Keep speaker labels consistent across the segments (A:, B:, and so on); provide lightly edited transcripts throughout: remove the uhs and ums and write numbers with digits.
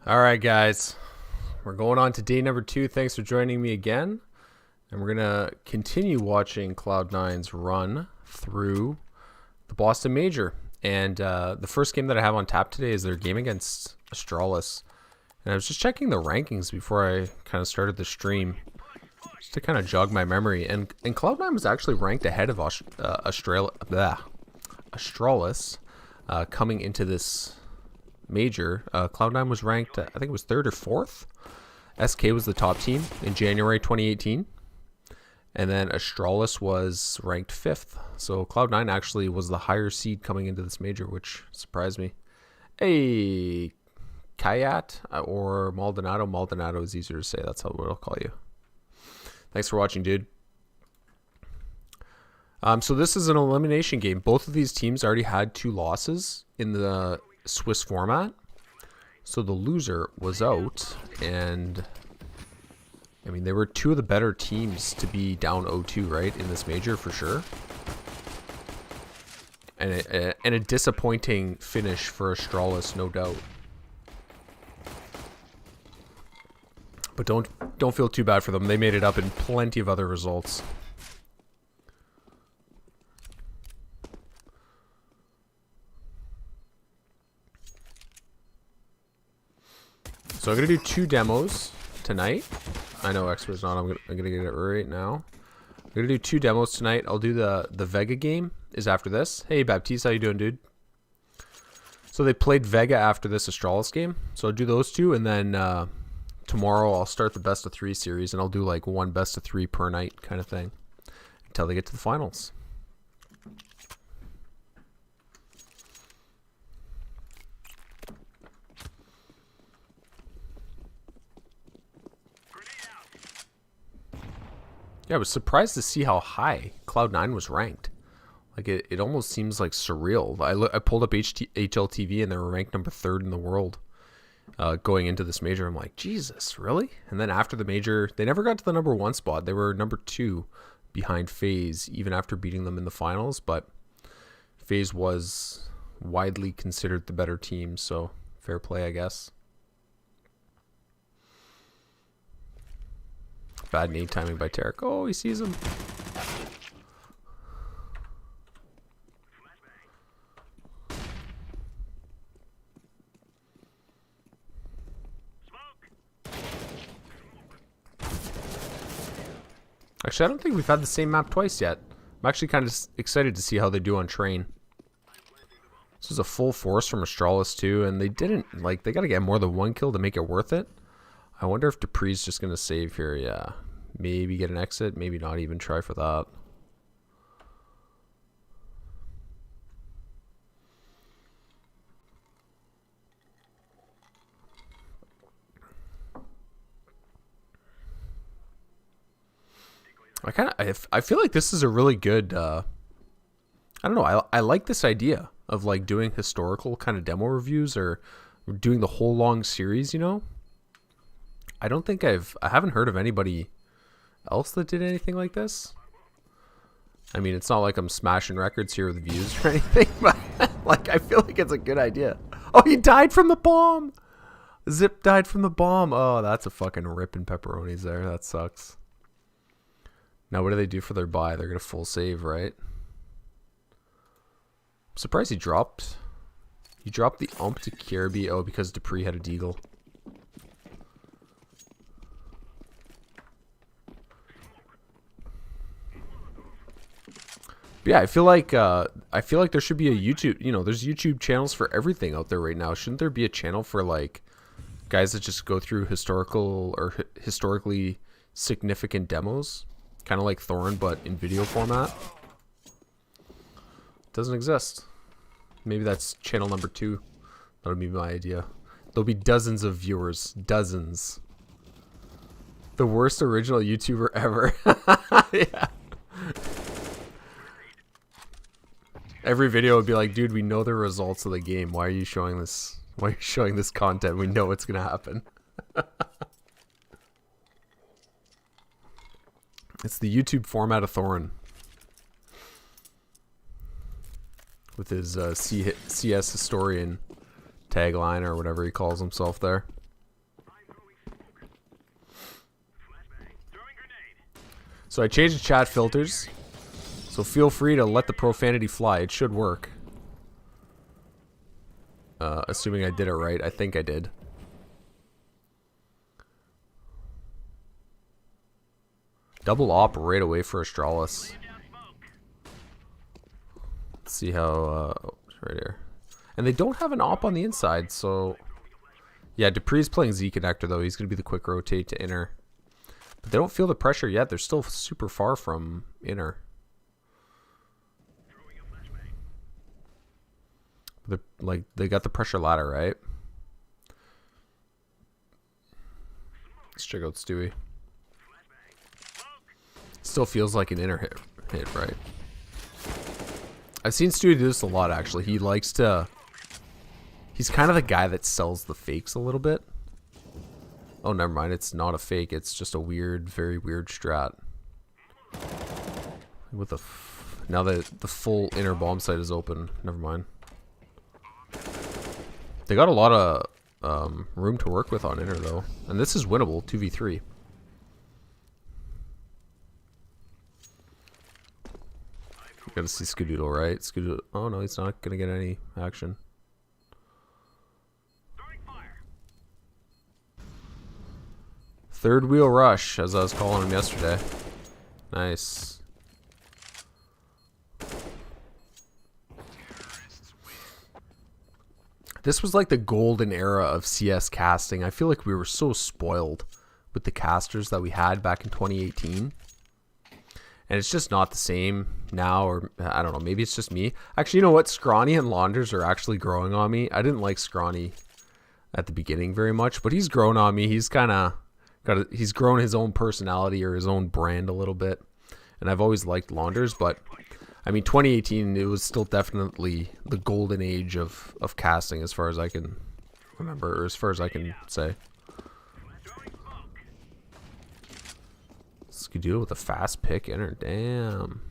A: All right, guys, we're going on to day number 2. Thanks for joining me again. And we're going to continue watching Cloud9's run through the Boston Major. And the first game that I have on tap today is their game against Astralis. And I was just checking the rankings before I kind of started the stream, just to kind of jog my memory. And Cloud9 was actually ranked ahead of Astralis coming into this major. Cloud9 was ranked, I think it was 3rd or 4th. SK was the top team in January 2018. And then Astralis was ranked 5th. So Cloud9 actually was the higher seed coming into this major, which surprised me. Hey, Kayat or Maldonado. Maldonado is easier to say. That's what I'll call you. Thanks for watching, dude. So this is an elimination game. Both of these teams already had 2 losses in the Swiss format. So the loser was out, and I mean, they were 2 of the better teams to be down 0-2, right, in this major for sure. And a disappointing finish for Astralis, no doubt. But don't feel too bad for them. They made it up in plenty of other results. So I'm gonna do 2 demos tonight. I know Expert's not. I'm gonna get it right now. I'm gonna do 2 demos tonight. I'll do the Vega game is after this. Hey Baptiste, how you doing, dude? So they played Vega after this Astralis game. So I'll do those 2, and then tomorrow I'll start the best of 3 series, and I'll do like 1 best of 3 per night kind of thing until they get to the finals. Yeah, I was surprised to see how high Cloud9 was ranked. Like, it almost seems like surreal. I pulled up HLTV, and they were ranked number 3rd in the world going into this major. I'm like, Jesus, really? And then after the major, they never got to the number 1 spot. They were number 2 behind FaZe, even after beating them in the finals. But FaZe was widely considered the better team, so fair play, I guess. Bad nade timing by Tarek. Oh, he sees him. Actually, I don't think we've had the same map twice yet. I'm actually kind of excited to see how they do on train. This was a full force from Astralis too, and they didn't, like, they got to get more than 1 kill to make it worth it. I wonder if Dupree's just going to save here. Yeah. Maybe get an exit. Maybe not even try for that. I feel like this is a really good, I don't know, I like this idea of like doing historical kind of demo reviews or doing the whole long series, you know? I don't think I haven't heard of anybody else that did anything like this. I mean, it's not like I'm smashing records here with views or anything, but like, I feel like it's a good idea. Oh, he died from the bomb! Zip died from the bomb. Oh, that's a fucking rip in pepperonis there. That sucks. Now, what do they do for their buy? They're going to full save, right? I'm surprised he dropped. He dropped the ump to Kirby. Oh, because Dupree had a deagle. Yeah, I feel like there should be a YouTube, you know, there's YouTube channels for everything out there right now. Shouldn't there be a channel for like guys that just go through historical or historically significant demos? Kind of like Thorn, but in video format. Doesn't exist. Maybe that's channel number 2. That'll be my idea. There'll be dozens of viewers. Dozens. The worst original YouTuber ever. Yeah. Every video would be like, dude, we know the results of the game. Why are you showing this? Why are you showing this content? We know what's going to happen. It's the YouTube format of Thorin. With his CS historian tagline or whatever he calls himself there. So I changed the chat filters. So feel free to let the profanity fly. It should work. Assuming I did it right. I think I did. Double op right away for Astralis. Let's see how... right here. And they don't have an op on the inside, so... Yeah, Dupree's playing Z connector, though. He's going to be the quick rotate to inner. But they don't feel the pressure yet. They're still super far from inner. They're, like, they got the pressure ladder, right? Let's check out Stewie. Still feels like an inner hit, right? I've seen Stewie do this a lot, actually. He likes to... He's kind of the guy that sells the fakes a little bit. Oh, never mind. It's not a fake. It's just a weird, very weird strat. With the... Now that the full inner bomb site is open. Never mind. They got a lot of room to work with on inner, though. And this is winnable, 2v3. Gotta see Skadoodle, right? Skadoodle. Oh, no, he's not gonna get any action. Third wheel rush, as I was calling him yesterday. Nice. This was like the golden era of CS casting. I feel like we were so spoiled with the casters that we had back in 2018. And it's just not the same now, or I don't know, maybe it's just me. Actually, you know what? Scrawny and Launders are actually growing on me. I didn't like Scrawny at the beginning very much, but he's grown on me. He's kind of he's grown his own personality or his own brand a little bit. And I've always liked Launders, but I mean, 2018, it was still definitely the golden age of casting as far as I can remember, or as far as I can say. Skadoodle with a fast pick in her. Damn.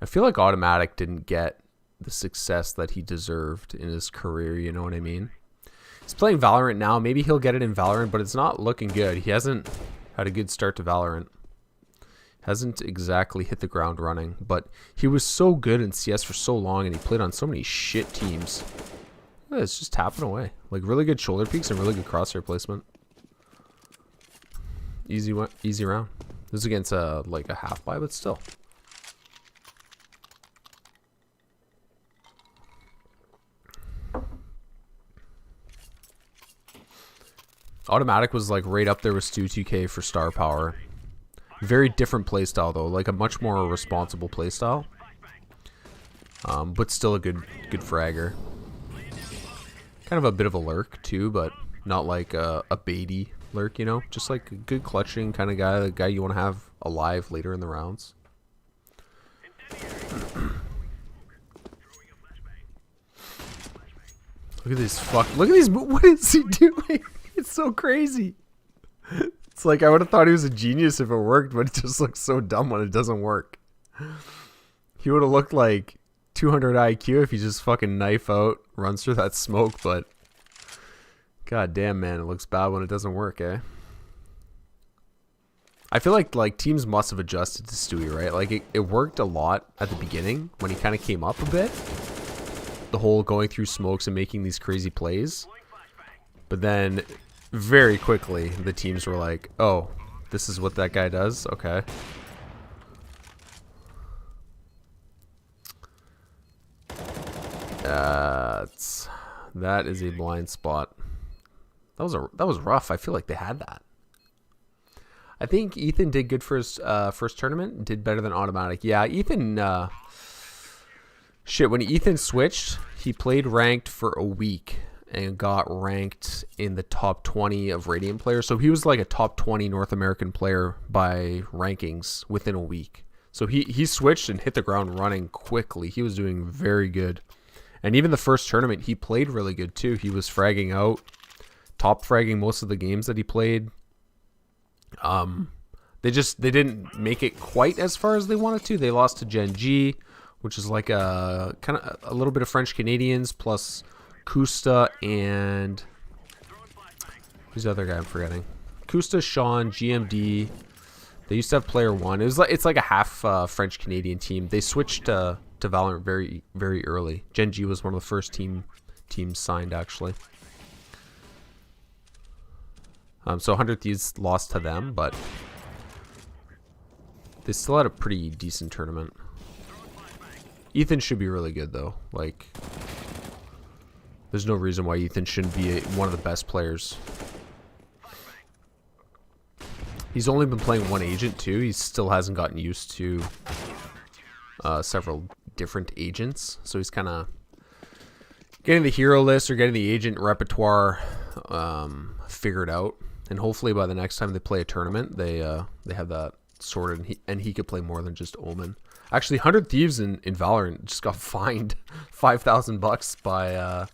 A: I feel like Automatic didn't get the success that he deserved in his career, you know what I mean? He's playing Valorant now. Maybe he'll get it in Valorant, but it's not looking good. He hasn't had a good start to Valorant. Hasn't exactly hit the ground running, but he was so good in CS for so long, and he played on so many shit teams. Yeah, it's just tapping away. Like, really good shoulder peeks and really good crosshair placement. Easy round. This is against like a half buy, but still. Automatic was like right up there with Stu 2K for star power. Very different playstyle though, like a much more responsible playstyle. But still a good fragger. Kind of a bit of a lurk too, but not like a baity lurk, you know? Just like a good clutching kind of guy, the guy you want to have alive later in the rounds. Look at this look at these, what is he doing? It's so crazy. It's like I would have thought he was a genius if it worked, but it just looks so dumb when it doesn't work. He would have looked like 200 IQ if he just fucking knife out, runs through that smoke, but god damn, man, it looks bad when it doesn't work, eh? I feel like teams must have adjusted to Stewie, right? Like it worked a lot at the beginning when he kind of came up a bit. The whole going through smokes and making these crazy plays. But then very quickly the teams were like, oh, this is what that guy does? Okay. That is a blind spot. That was rough. I feel like they had that. I think Ethan did good for his first tournament. Did better than Automatic. Yeah, Ethan... shit, when Ethan switched, he played ranked for a week and got ranked in the top 20 of Radiant players. So he was like a top 20 North American player by rankings within a week. So he switched and hit the ground running quickly. He was doing very good. And even the first tournament, he played really good too. He was fragging out, top fragging most of the games that he played. They didn't make it quite as far as they wanted to. They lost to Gen G, which is like a kind of a little bit of French Canadians plus Kusta and who's the other guy I'm forgetting? Kusta, Sean, GMD. They used to have player one. It's like a half French Canadian team. They switched to Valorant very very early. Gen G was one of the first teams signed actually. So 100 Thieves lost to them, but they still had a pretty decent tournament. Ethan should be really good though. Like, there's no reason why Ethan shouldn't be one of the best players. He's only been playing one agent too. He still hasn't gotten used to several different agents, so he's kind of getting the hero list or getting the agent repertoire figured out. And hopefully by the next time they play a tournament, they have that sorted, and he could play more than just Omen. Actually, 100 Thieves in Valorant just got fined $5,000 by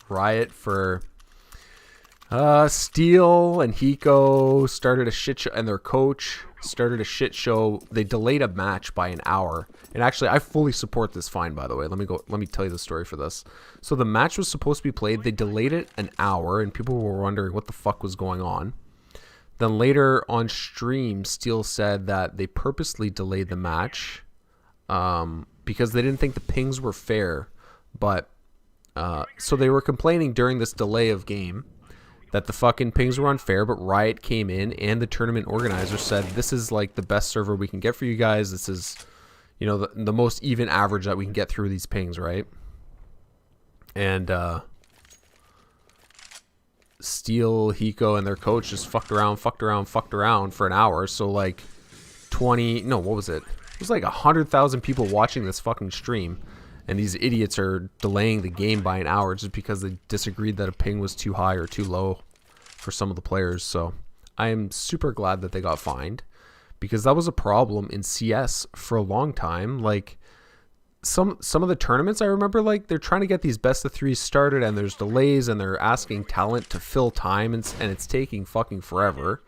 A: Riot for Steel and Hiko started a shit show, and their coach started a shit show. They delayed a match by an hour. And actually, I fully support this fine, by the way. Let me tell you the story for this. So the match was supposed to be played. They delayed it an hour, and people were wondering what the fuck was going on. Then later on stream, Steel said that they purposely delayed the match because they didn't think the pings were fair. But so they were complaining during this delay of game that the fucking pings were unfair, but Riot came in and the tournament organizer said, this is like the best server we can get for you guys. This is, you know, the most even average that we can get through these pings, right? And Steel, Hiko, and their coach just fucked around for an hour. So like 20, no, what was it? It was like 100,000 people watching this fucking stream. And these idiots are delaying the game by an hour just because they disagreed that a ping was too high or too low for some of the players. So I am super glad that they got fined, because that was a problem in CS for a long time. Like some of the tournaments, I remember, like, they're trying to get these best of threes started and there's delays and they're asking talent to fill time and it's taking fucking forever.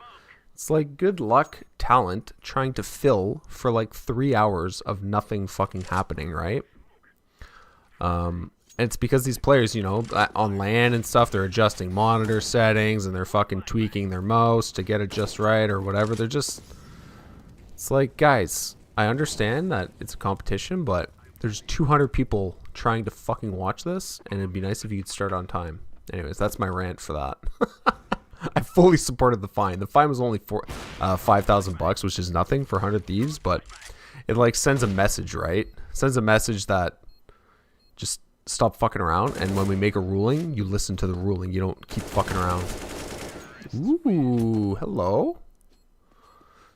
A: It's like, good luck, talent, trying to fill for like 3 hours of nothing fucking happening, right? And it's because these players, you know, on LAN and stuff, they're adjusting monitor settings and they're fucking tweaking their mouse to get it just right or whatever. They're just, it's like, guys, I understand that it's a competition, but there's 200 people trying to fucking watch this, and it'd be nice if you could start on time. Anyways, that's my rant for that. I fully supported the fine. The fine was only $5,000, which is nothing for 100 Thieves, but it like sends a message, right? Sends a message that just stop fucking around, and when we make a ruling, you listen to the ruling. You don't keep fucking around. Ooh, hello.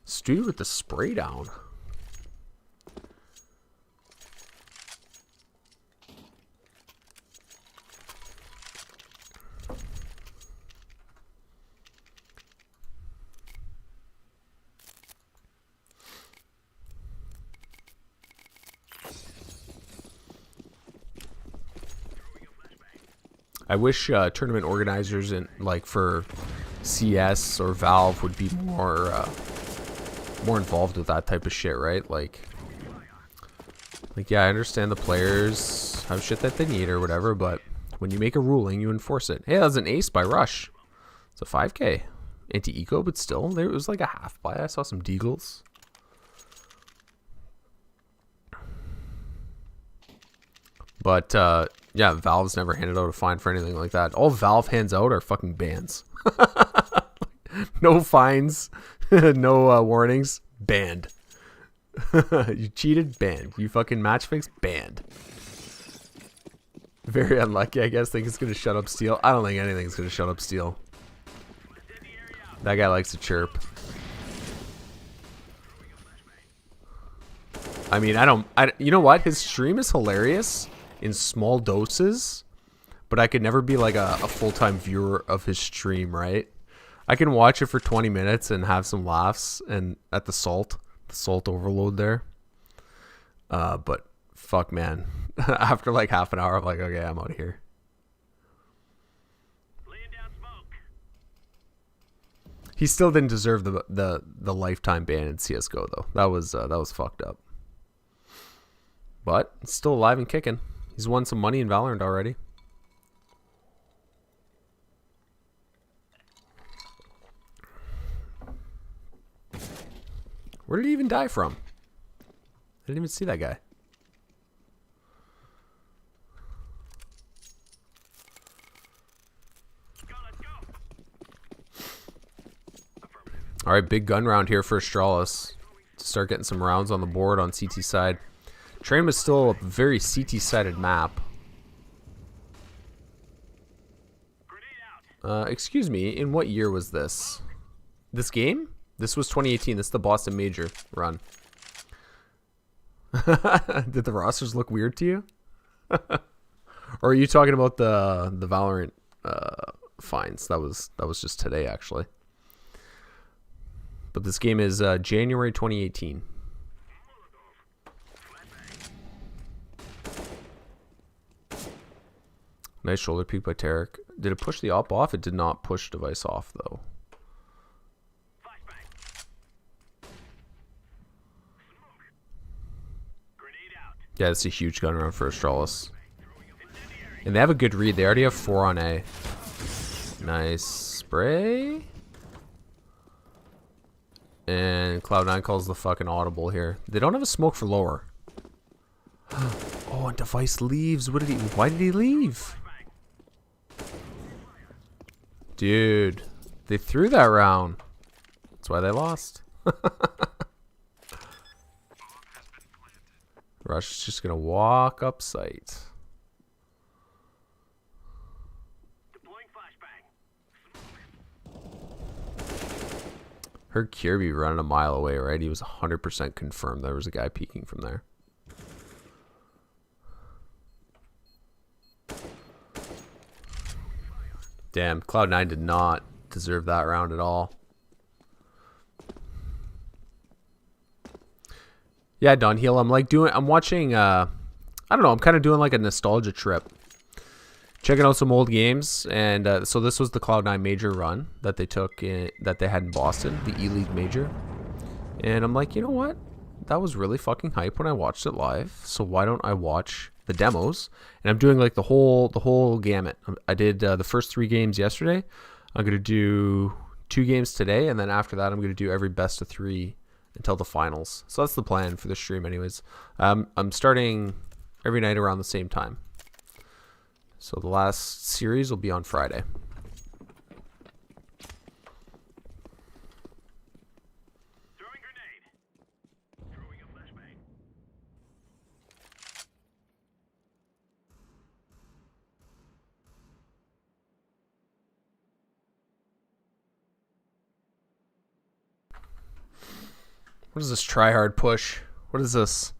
A: Stu with the spray down. I wish tournament organizers and like for CS or Valve would be more involved with that type of shit, right? Like yeah, I understand the players have shit that they need or whatever, but when you make a ruling, you enforce it. Hey, that was an ace by Rush. It's a 5K anti-eco, but still, there was like a half buy. I saw some deagles. But yeah, Valve's never handed out a fine for anything like that. All Valve hands out are fucking bans. No fines, no warnings, banned. You cheated, banned. You fucking match fixed, banned. Very unlucky, I guess. Think it's gonna shut up Steel. I don't think anything's gonna shut up Steel. That guy likes to chirp. I mean, you know what? His stream is hilarious in small doses, but I could never be like a full-time viewer of his stream, right? I can watch it for 20 minutes and have some laughs and at the salt overload there. But fuck, man. After like half an hour, I'm like, okay, I'm out of here. He still didn't deserve the lifetime ban in CS:GO though. That was fucked up. But he's still alive and kicking. He's won some money in Valorant already. Where did he even die from? I didn't even see that guy. Alright, big gun round here for Astralis. To start getting some rounds on the board on CT side. Train was still a very CT-sided map. Excuse me, in what year was this? This game? This was 2018. This is the Boston Major run. Did the rosters look weird to you? Or are you talking about the Valorant fines? That was just today, actually. But this game is January 2018. Nice shoulder peek by Tarek. Did it push the op off? It did not push device off, though. Yeah, it's a huge gun round for Astralis. And they have a good read. They already have 4 on A. Nice spray. And Cloud9 calls the fucking audible here. They don't have a smoke for lower. Oh, and device leaves. What did he? Why did he leave? Dude, they threw that round. That's why they lost. Rush is just gonna walk up site. Heard Kirby running a mile away, right? He was 100% confirmed there was a guy peeking from there. Damn, Cloud9 did not deserve that round at all. Yeah, Don Heel, I'm watching, I don't know, I'm kind of doing like a nostalgia trip. Checking out some old games, and so this was the Cloud9 major run that they took, that they had in Boston, the E-League major. And I'm like, you know what? That was really fucking hype when I watched it live, so why don't I watch the demos? And I'm doing like the whole gamut. I did the first 3 games yesterday. I'm gonna do 2 games today, and then after that I'm gonna do every best of 3 until the finals. So that's the plan for the stream anyways. I'm starting every night around the same time. So the last series will be on Friday.
B: Throwing grenade. Throwing a flashbang.
A: What is this try-hard push? What is this?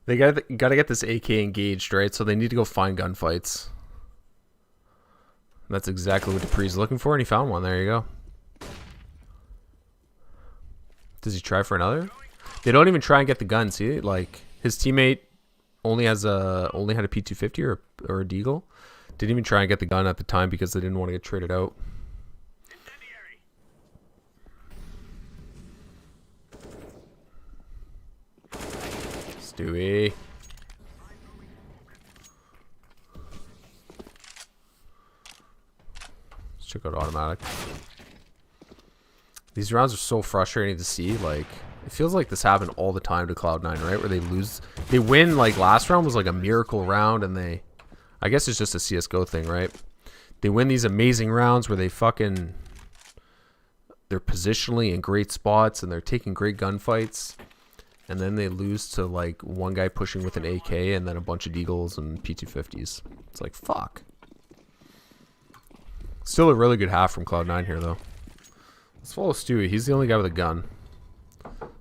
A: They gotta get this AK engaged, right? So they need to go find gunfights. That's exactly what Dupree's looking for, and he found one. There you go. Does he try for another? They don't even try and get the gun. See, like his teammate only had a P250 or a Deagle. Didn't even try and get the gun at the time because they didn't want to get traded out. Stewie. Let's check out automatic. These rounds are so frustrating to see. Like, it feels like this happened all the time to Cloud9, right? Where they lose, they win. Like last round was like a miracle round, and I guess it's just a CS:GO thing, right? They win these amazing rounds where they're positionally in great spots and they're taking great gunfights. And then they lose to like one guy pushing with an AK and then a bunch of Deagles and P250s. It's like, fuck. Still a really good half from Cloud9 here, though. Let's follow Stewie. He's the only guy with a gun.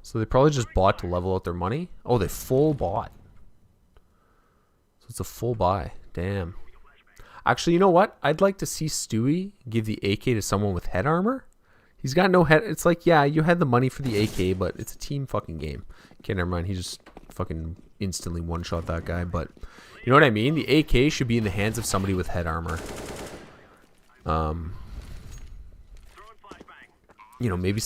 A: So they probably just bought to level out their money. Oh, they full bought. So it's a full buy. Damn. Actually, you know what? I'd like to see Stewie give the AK to someone with head armor. He's got no head. It's like, yeah, you had the money for the AK, but it's a team fucking game. Okay, never mind. He just fucking instantly one-shot that guy. But you know what I mean? The AK should be in the hands of somebody with head armor. You know, maybe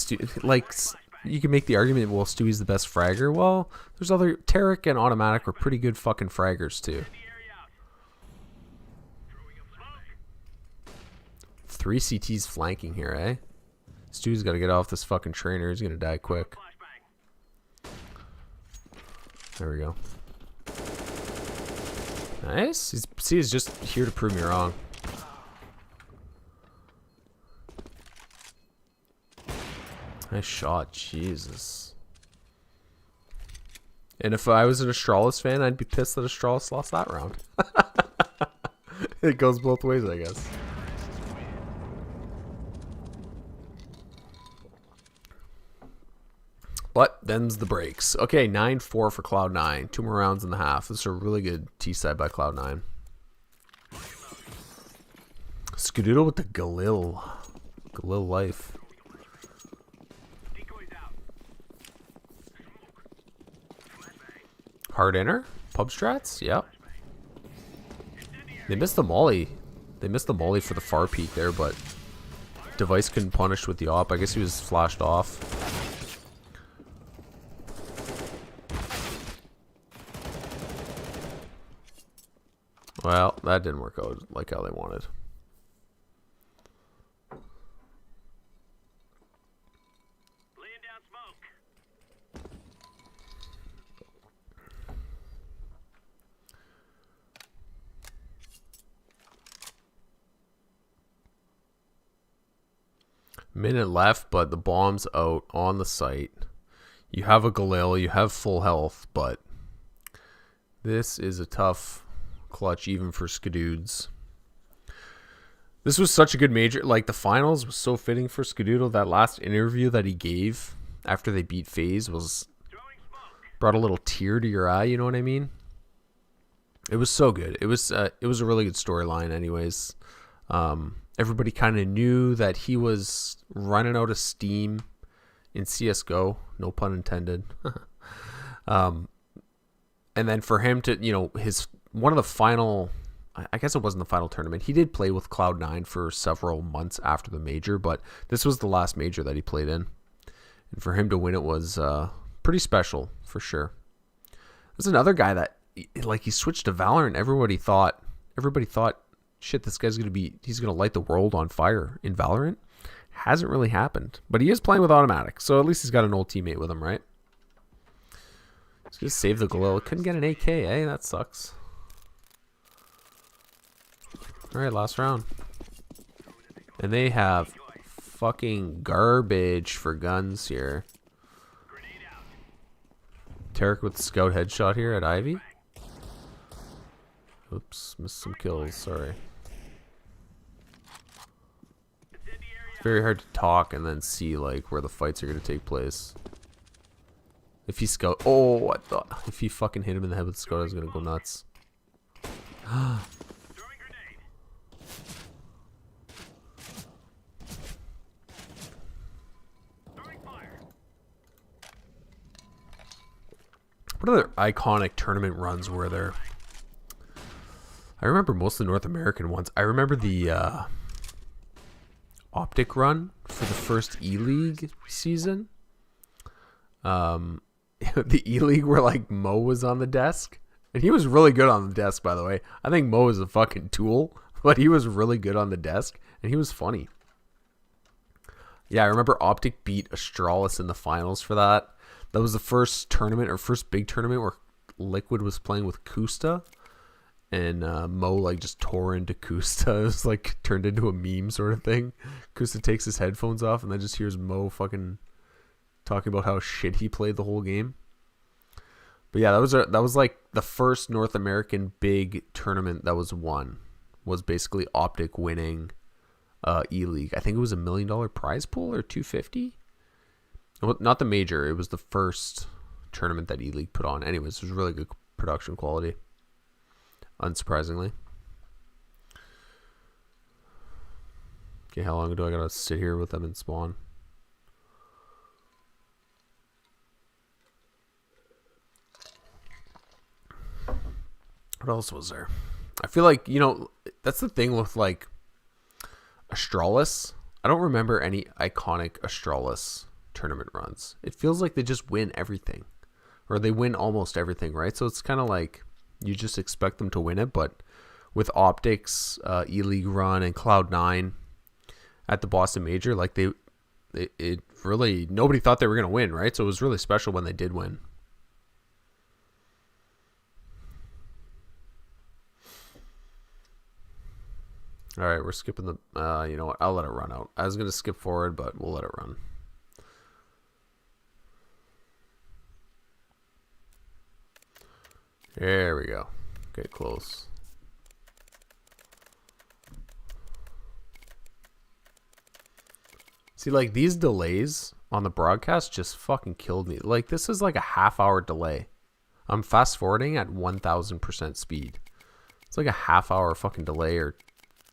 A: you can make the argument, well, Stewie's the best fragger. Well, there's other Tarek and Automatic were pretty good fucking fraggers too.
B: Send the area out. Throwing a flashbang.
A: 3 CTs flanking here, eh? Stewie's got to get off this fucking trainer. He's gonna die quick.
B: Flashbang.
A: There we go. Nice. He's just here to prove me wrong. Nice shot. Jesus. And if I was an Astralis fan, I'd be pissed that Astralis lost that round. It goes both ways, I guess. But them's the breaks. Okay, 9-4 for Cloud9. 2 more rounds in the half. This is a really good T-side by Cloud9. Skadoodle with the Galil. Galil life.
B: Decoys out.
A: Hard inner? Pub strats? Yep.
B: Incendiary.
A: They missed the molly. They missed the molly for the far peak there, but Device couldn't punish with the op. I guess he was flashed off. Well, that didn't work out like how they wanted.
B: Laying down smoke.
A: Minute left, but the bomb's out on the site. You have a Galil, you have full health, but this is a tough clutch even for Skadoods. This was such a good major. Like, the finals was so fitting for Skadoodle. That last interview that he gave after they beat FaZe was
B: Throwing smoke.
A: brought a little tear to your eye, you know what I mean? It was so good. It was a really good storyline anyways. Everybody kind of knew that he was running out of steam in CSGO, no pun intended. And then for him to, you know, one of the final, I guess it wasn't the final tournament. He did play with Cloud9 for several months after the major, but this was the last major that he played in. And for him to win it was pretty special, for sure. There's another guy that, like, he switched to Valorant. Everybody thought, shit, this guy's he's going to light the world on fire in Valorant. Hasn't really happened. But he is playing with Automatic, so at least he's got an old teammate with him, right? He's going to save the Galil. Couldn't get an AK, eh? That sucks. Alright, last round. And they have fucking garbage for guns here.
B: Grenade out.
A: Tarek with the scout headshot here at Ivy. Oops, missed some kills, sorry.
B: Incendiary out.
A: Very hard to talk and then see, like, where the fights are going to take place. If he scout... Oh, I thought... If he fucking hit him in the head with the scout, I was going to go nuts.
B: Throwing grenade. Throwing fire.
A: What other iconic tournament runs were there? I remember most of the North American ones. I remember the Optic run for the first E-League season. The E-League where, like, Mo was on the desk. And he was really good on the desk, by the way. I think Mo is a fucking tool, but he was really good on the desk, and he was funny. Yeah, I remember Optic beat Astralis in the finals for that. That was the first tournament, or first big tournament, where Liquid was playing with Kusta. And Mo, like, just tore into Kusta. It was, like, turned into a meme sort of thing. Kusta takes his headphones off and then just hears Mo fucking talking about how shit he played the whole game. But yeah, that was like the first North American big tournament that was won. Was basically Optic winning E-League. I think it was $1 million prize pool or $250. Well, not the major. It was the first tournament that E-League put on. Anyways, it was really good production quality. Unsurprisingly. Okay, how long do I gotta sit here with them in spawn? What else was there? I feel like, you know, that's the thing with, like, Astralis. I don't remember any iconic Astralis tournament runs. It feels like they just win everything, or they win almost everything, right? So it's kind of like you just expect them to win it, but with Optics, E-League run, and Cloud9 at the Boston Major, like it really, nobody thought they were going to win, right? So it was really special when they did win. All right, we're skipping the, you know what, I'll let it run out. I was going to skip forward, but we'll let it run. There we go. Okay, close. See, like, these delays on the broadcast just fucking killed me. Like, this is like a half-hour delay. I'm fast-forwarding at 1,000% speed. It's like a half-hour fucking delay or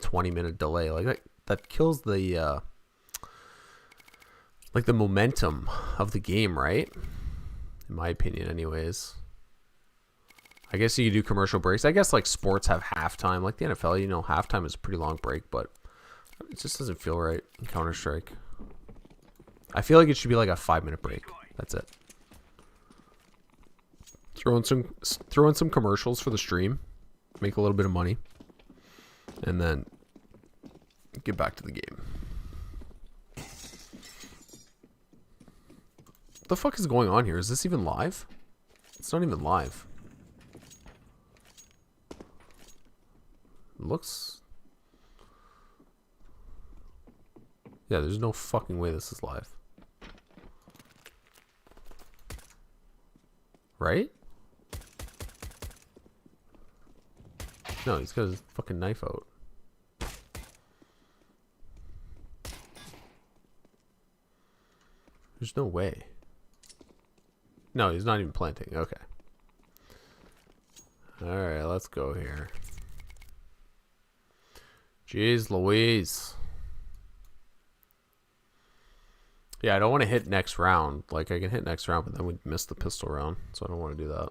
A: 20-minute delay. Like, that kills the, like, the momentum of the game, right? In my opinion, anyways. I guess you could do commercial breaks. I guess, like, sports have halftime. Like the NFL, you know, halftime is a pretty long break, but it just doesn't feel right in Counter-Strike. I feel like it should be like a 5-minute break. That's it. Throw in some commercials for the stream, make a little bit of money, and then get back to the game. What the fuck is going on here? Is this even live? It's not even live. It looks... Yeah, there's no fucking way this is live. Right? No, he's got his fucking knife out. There's no way. No, he's not even planting. Okay. Alright, let's go here. Jeez Louise. Yeah, I don't want to hit next round. Like, I can hit next round, but then we'd miss the pistol round. So I don't want to do that.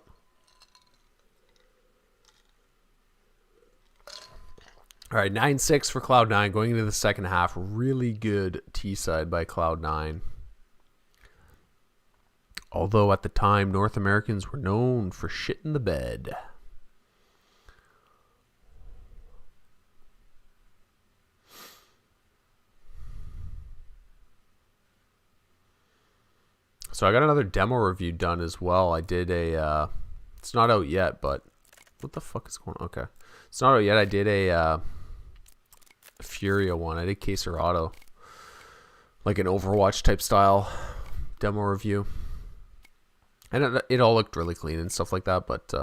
A: Alright, 9-6 for Cloud9 going into the second half. Really good T-side by Cloud9. Although at the time, North Americans were known for shitting the bed. So I got another demo review done as well. I did a, it's not out yet, but what the fuck is going on? Okay. It's not out yet. I did a Furia one. I did Caserado. Like an Overwatch type style demo review. And it all looked really clean and stuff like that. But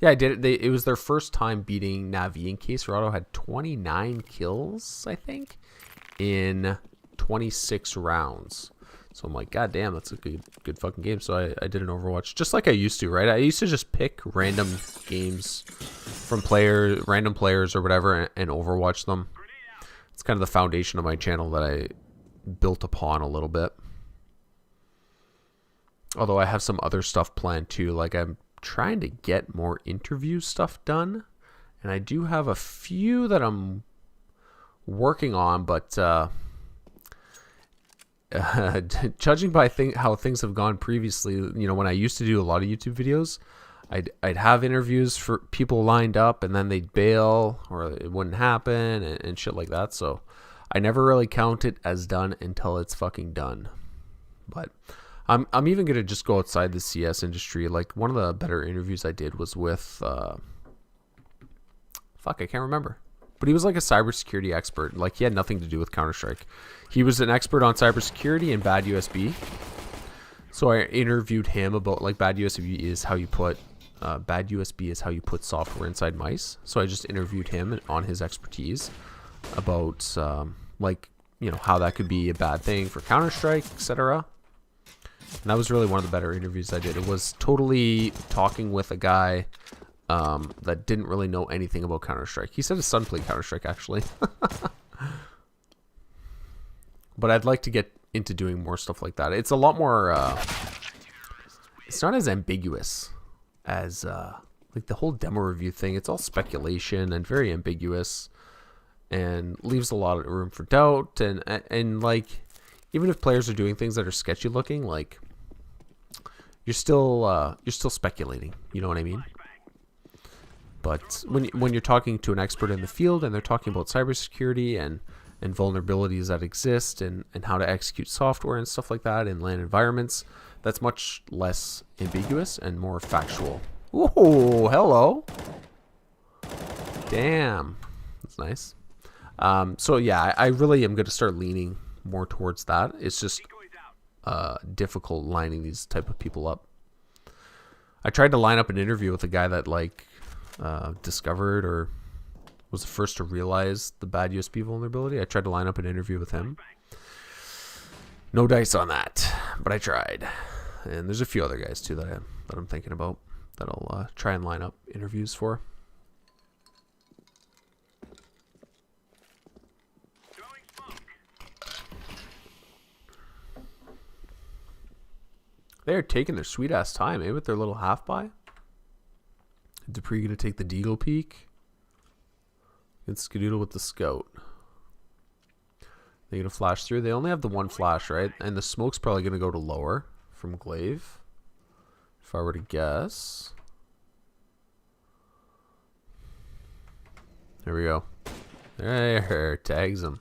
A: yeah, I did it. It was their first time beating Navi. And Caserado had 29 kills, I think, in 26 rounds. So I'm like, God damn, that's a good fucking game. So I did an Overwatch just like I used to, right? I used to just pick random games from random players or whatever and Overwatch them. It's kind of the foundation of my channel that I built upon a little bit. Although I have some other stuff planned too. Like I'm trying to get more interview stuff done. And I do have a few that I'm working on, but... judging by how things have gone previously, you know, when I used to do a lot of YouTube videos, I'd have interviews for people lined up and then they'd bail or it wouldn't happen and shit like that. So I never really count it as done until it's fucking done. But I'm even gonna just go outside the CS industry. Like one of the better interviews I did was with fuck, I can't remember. But he was like a cybersecurity expert. Like he had nothing to do with Counter-Strike. He was an expert on cybersecurity and bad USB. So I interviewed him about like bad USB is how you put software inside mice. So I just interviewed him on his expertise about like, you know, how that could be a bad thing for Counter-Strike, etc. And that was really one of the better interviews I did. It was totally talking with a guy that didn't really know anything about Counter-Strike. He said his son played Counter-Strike, actually. But I'd like to get into doing more stuff like that. It's a lot more... it's not as ambiguous as... like the whole demo review thing. It's all speculation and very ambiguous. And leaves a lot of room for doubt. And like... even if players are doing things that are sketchy looking, like you're still speculating. You know what I mean? But when you're talking to an expert in the field and they're talking about cybersecurity and vulnerabilities that exist and how to execute software and stuff like that in LAN environments, that's much less ambiguous and more factual. Ooh, hello. Damn. That's nice. So yeah, I really am going to start leaning more towards that. It's just difficult lining these type of people up. I tried to line up an interview with a guy that like discovered or was the first to realize the bad USB vulnerability. I tried to line up an interview with him. No dice on that, but I tried. And there's a few other guys too that I'm thinking about that I'll try and line up interviews for. They're taking their sweet ass time, eh, with their little half buy. Dupree gonna take the Deagle peek. And Skadoodle with the scout. They're gonna flash through. They only have the one flash, right? And the smoke's probably gonna go to lower from Glaive, if I were to guess. There we go. There, tags him.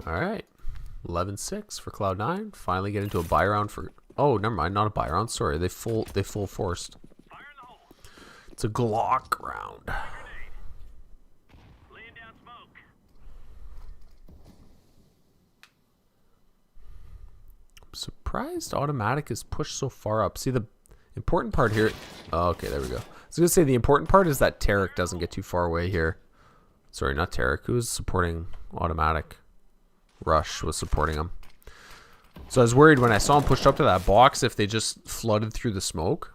A: All right, 11-6 for Cloud9. Finally get into a buy round for. Oh, never mind, not a buy round. Sorry, they full forced. It's a Glock round. I'm surprised automatic is pushed so far up. See, the important part here. Oh, okay, there we go. I was gonna say the important part is that Tarek doesn't get too far away here. Sorry, not Tarek. Who's supporting automatic? Rush was supporting him. So I was worried when I saw him pushed up to that box if they just flooded through the smoke.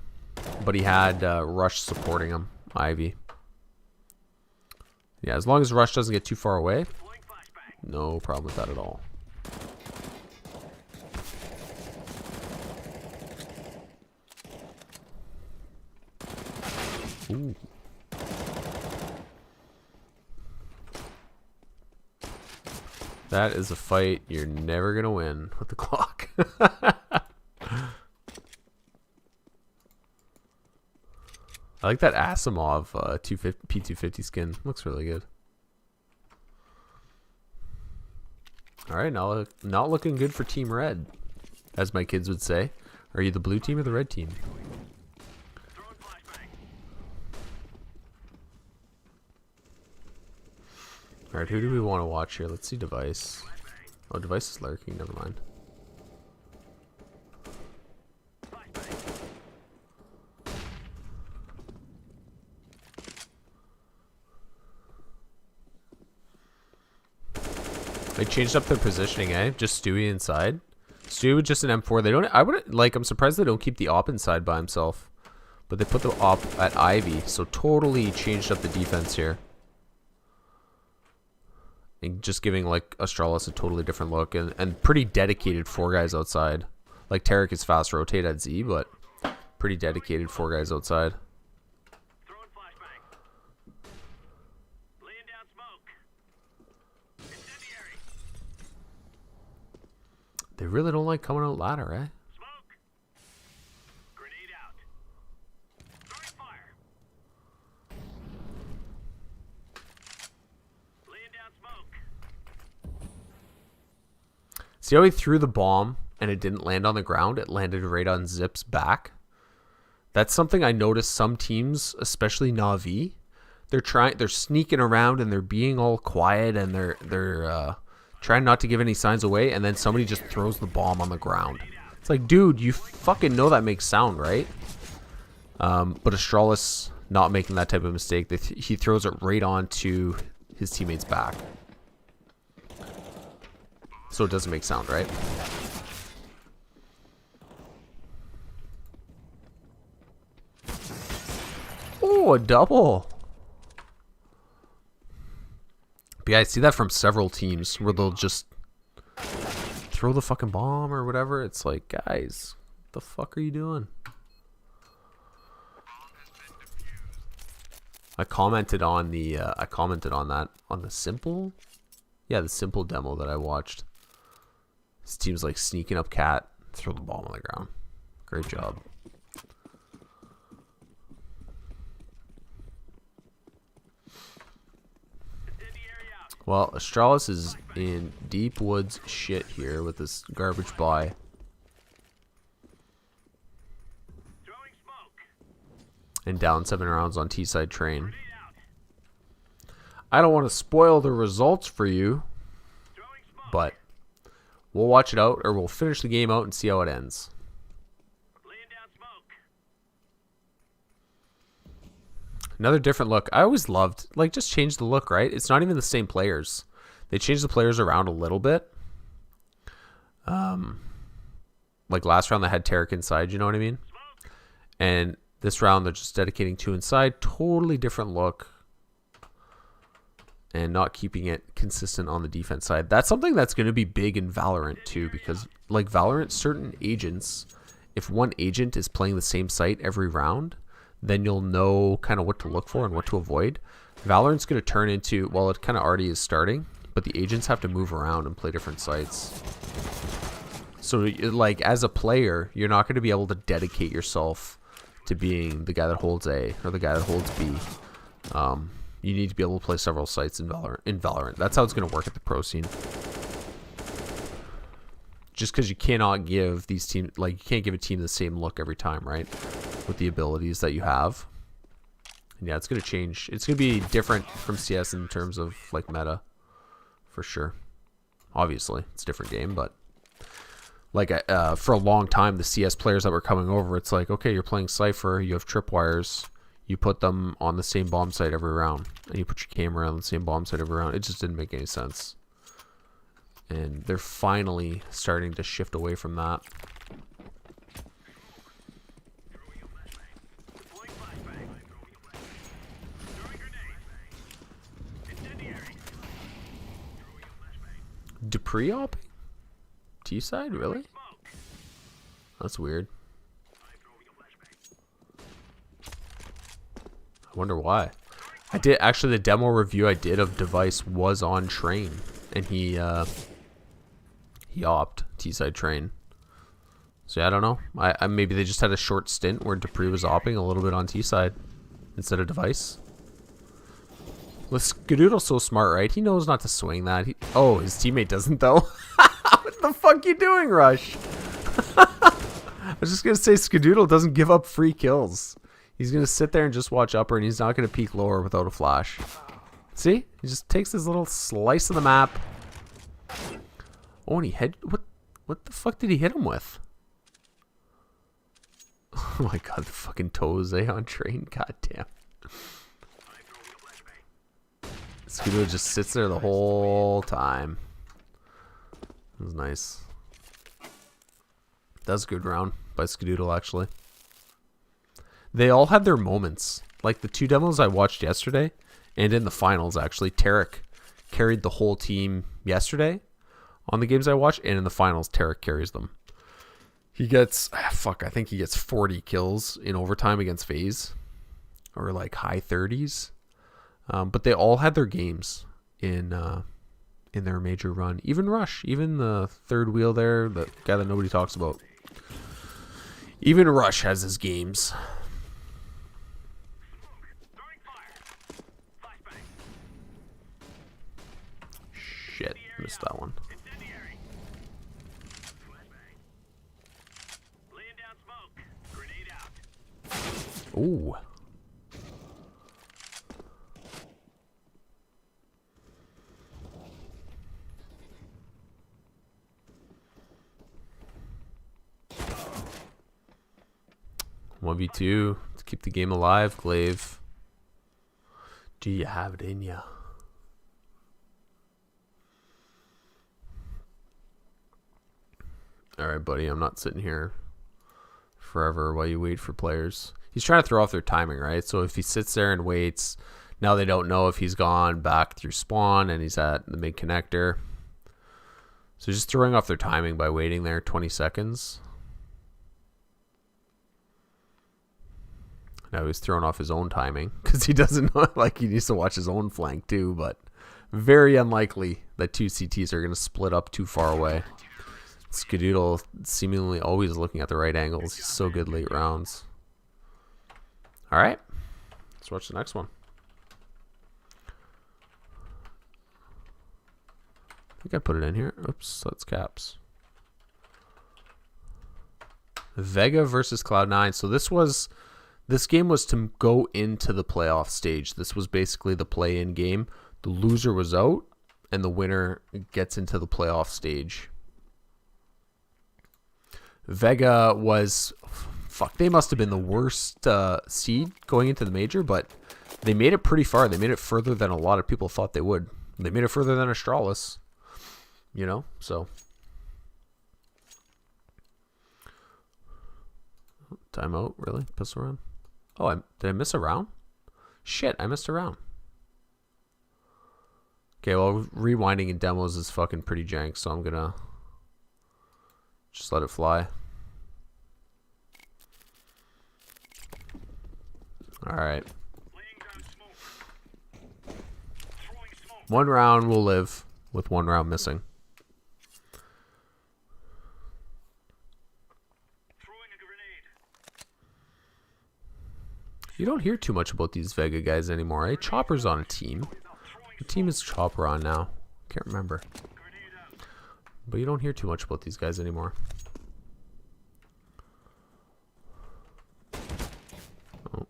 A: But he had Rush supporting him. Ivy. Yeah, as long as Rush doesn't get too far away, no problem with that at all. Ooh. That is a fight you're never going to win with the clock. I like that Asimov P250 skin. Looks really good. All right, now not looking good for Team Red, as my kids would say. Are you the blue team or the red team? Alright, who do we want to watch here? Let's see Device. Oh, Device is lurking. Never mind. They changed up their positioning, eh? Just Stewie inside. Stewie with just an M4. They don't. I'm surprised they don't keep the op inside by himself. But they put the op at Ivy, so totally changed up the defense here. And just giving like Astralis a totally different look and pretty dedicated 4 guys outside. Like Tarek is fast rotate at Z, but pretty dedicated 4 guys outside.
B: Throwing flashbang. Laying down smoke. Incendiary.
A: They really don't like coming out ladder, eh?
B: Smoke. Grenade out. Throwing fire. Laying down smoke.
A: See how he threw the bomb and it didn't land on the ground? It landed right on Zip's back. That's something I noticed some teams, especially Na'Vi, they're sneaking around and they're being all quiet and they're trying not to give any signs away, and then somebody just throws the bomb on the ground. It's like, dude, you fucking know that makes sound, right? But Astralis not making that type of mistake. He throws it right onto his teammate's back. So it doesn't make sound, right? Oh, a double. But yeah, I see that from several teams where they'll just throw the fucking bomb or whatever. It's like, guys, what the fuck are you doing? I commented on that on the simple, the simple demo that I watched. This team's like sneaking up cat, throw the ball on the ground. Great job. Well, Astralis is in deep woods shit here with this garbage buy. And down 7 rounds on T-side train. I don't want to spoil the results for you, but we'll watch it out, or we'll finish the game out and see how it ends. Another different look. I always loved, like, just change the look, right? It's not even the same players. They changed the players around a little bit. Like last round they had Tarek inside, you know what I mean? And this round they're just dedicating 2 inside. Totally different look. And not keeping it consistent on the defense side. That's something that's going to be big in Valorant too, because like Valorant, certain agents, if one agent is playing the same site every round, then you'll know kind of what to look for and what to avoid. Valorant's going to turn into, well, it kind of already is starting, but the agents have to move around and play different sites. So like as a player, you're not going to be able to dedicate yourself to being the guy that holds A or the guy that holds B. You need to be able to play several sites in Valorant. That's how it's going to work at the pro scene. Just because you cannot give these teams, like, you can't give a team the same look every time, right? With the abilities that you have. And yeah, it's going to change. It's going to be different from CS in terms of, like, meta. For sure. Obviously, it's a different game, but like, for a long time, the CS players that were coming over, it's like, okay, you're playing Cypher, you have tripwires. You put them on the same bomb site every round, and you put your camera on the same bomb site every round. It just didn't make any sense. And they're finally starting to shift away from that. Dupree op? T-side? Really? That's weird. I wonder why. I did actually, the demo review I did of Device was on train, and he opt T-side train. So yeah, I don't know. I maybe they just had a short stint where Dupree was opping a little bit on T-side instead of Device. Well, Skadoodle's so smart, right? He knows not to swing that. Oh, his teammate doesn't though. What the fuck you doing, Rush? I was just gonna say Skadoodle doesn't give up free kills. He's going to sit there and just watch upper, and he's not going to peek lower without a flash. See? He just takes this little slice of the map. Oh, and he hit... What the fuck did he hit him with? Oh my god, the fucking toes, on train. God damn. Scooter just sits there the whole time. That was nice. That was a good round by Skadoodle, actually. They all had their moments. Like the 2 demos I watched yesterday, and in the finals, actually, Tarek carried the whole team yesterday on the games I watched, and in the finals, Tarek carries them. He gets, I think he gets 40 kills in overtime against FaZe, or like high 30s. But they all had their games in their major run. Even Rush, even the third wheel there, the guy that nobody talks about. Even Rush has his games. Shit, missed that one. Ooh. One v 2 to keep the game alive, Glaive. Do you have it in ya? Alright, buddy, I'm not sitting here forever while you wait for players. He's trying to throw off their timing, right? So if he sits there and waits, now they don't know if he's gone back through spawn and he's at the mid connector. So just throwing off their timing by waiting there 20 seconds. Now he's throwing off his own timing because he doesn't know, like, he needs to watch his own flank too, but very unlikely that two CTs are going to split up too far away. Skadoodle seemingly always looking at the right angles. He's so good late rounds. All right, let's watch the next one. I think I put it in here. Oops, that's caps. Vega versus Cloud9. So this game was to go into the playoff stage. This was basically the play-in game. The loser was out, and the winner gets into the playoff stage. Vega was, fuck, they must have been the worst seed going into the major, but they made it pretty far. They made it further than a lot of people thought they would. They made it further than Astralis, you know, so. Timeout, really? Pistol round? Oh, did I miss a round? Shit, I missed a round. Okay, well, rewinding in demos is fucking pretty jank, so I'm gonna just let it fly. Alright. One round will live with one round missing. You don't hear too much about these Vega guys anymore, eh? Chopper's on a team. What team is Chopper on now? Can't remember. But you don't hear too much about these guys anymore. Oh.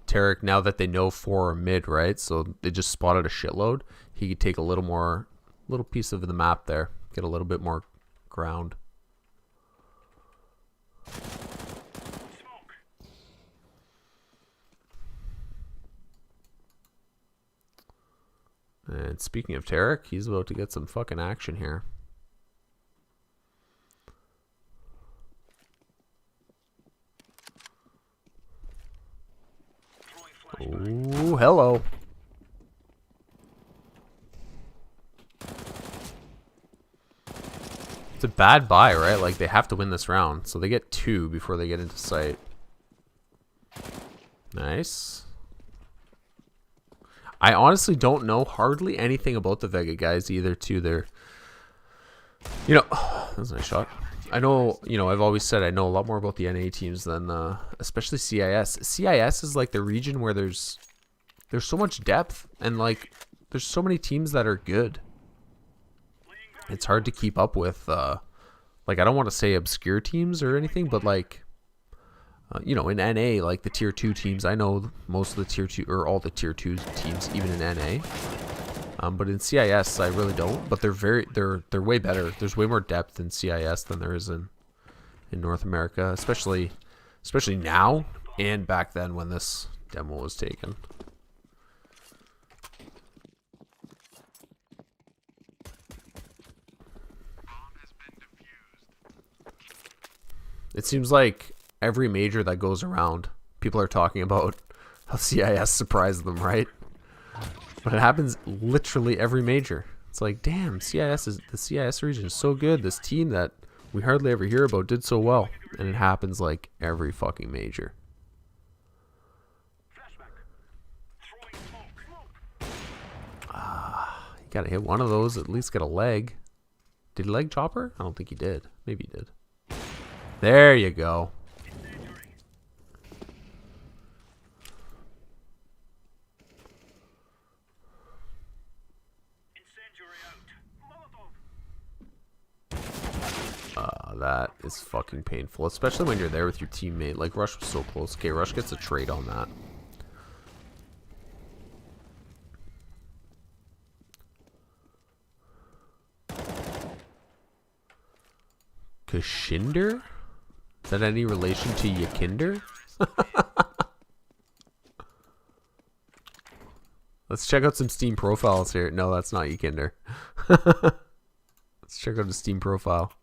A: Tarek, now that they know 4 are mid, right? So they just spotted a shitload. He could take a little piece of the map there. Get a little bit more ground. And speaking of Tarek, he's about to get some fucking action here. Oh, hello. It's a bad buy, right? Like, they have to win this round. So they get 2 before they get into sight. Nice. I honestly don't know hardly anything about the Vega guys either, too. They're, you know, that was a nice shot. I know, you know, I've always said I know a lot more about the NA teams than, especially CIS. CIS is like the region where there's so much depth and, like, there's so many teams that are good. It's hard to keep up with, like, I don't want to say obscure teams or anything, but, like, you know, in NA, like the tier 2 teams, I know most of the tier 2 or all the tier 2 teams, even in NA. But in CIS, I really don't. But they're way better. There's way more depth in CIS than there is in North America, especially now and back then when this demo was taken. It seems like every major that goes around, people are talking about how CIS surprised them, right? But it happens literally every major. It's like, damn, the CIS region is so good. This team that we hardly ever hear about did so well. And it happens like every fucking major. You gotta hit one of those, at least get a leg. Did he leg Chopper? I don't think he did. Maybe he did. There you go. That is fucking painful, especially when you're there with your teammate. Like, Rush was so close. Okay, Rush gets a trade on that. Kashinder? Is that any relation to Yakinder? Let's check out some Steam profiles here. No, that's not Yakinder. Let's check out his Steam profile.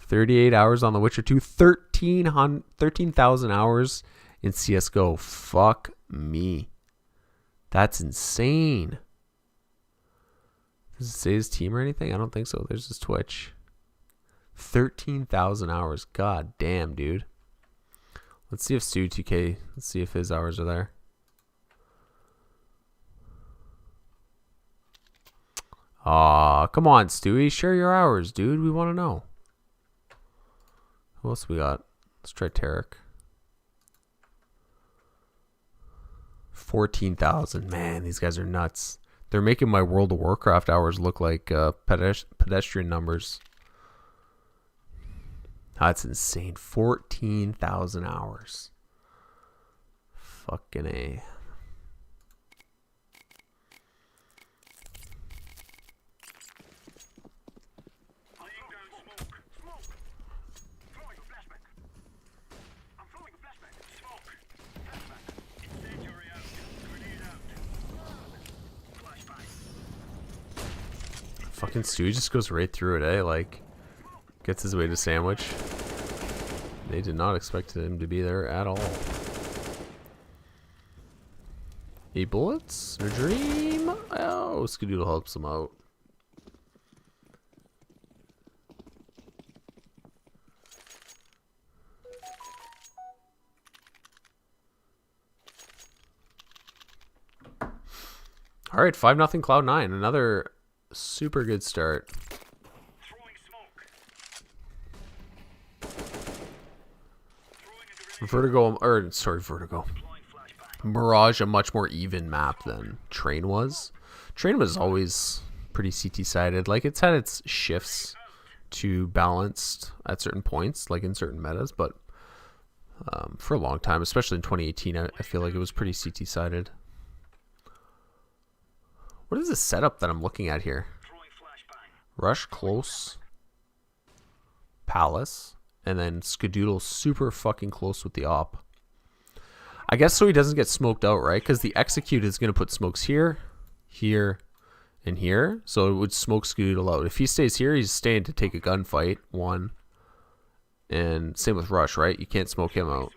A: 38 hours on The Witcher 2. 13,000 hours in CSGO. Fuck me. That's insane. Does it say his team or anything? I don't think so. There's his Twitch. 13,000 hours. God damn, dude. Let's see if Stu 2K, let's see if his hours are there. Aw, come on, Stewie. Share your hours, dude. We want to know. Who else we got? Let's try Tarek. 14,000. Man, these guys are nuts. They're making my World of Warcraft hours look like pedestrian numbers. That's insane. 14,000 hours. Fucking A. Fucking Stewie just goes right through it, eh? Like, gets his way to sandwich. They did not expect him to be there at all. 8 bullets? A dream? Oh, Skadoodle helps him out. Alright, 5-0 Cloud9. Another super good start. Vertigo. Mirage, a much more even map than Train was. Train was always pretty CT sided. Like, it's had its shifts to balanced at certain points, like in certain metas, but for a long time, especially in 2018, I feel like it was pretty CT sided. What is the setup that I'm looking at here? Rush close, Palace, and then Skadoodle super fucking close with the op. I guess so he doesn't get smoked out, right? Because the execute is going to put smokes here, here, and here. So it would smoke Skadoodle out. If he stays here, he's staying to take a gunfight. One. And same with Rush, right? You can't smoke him out.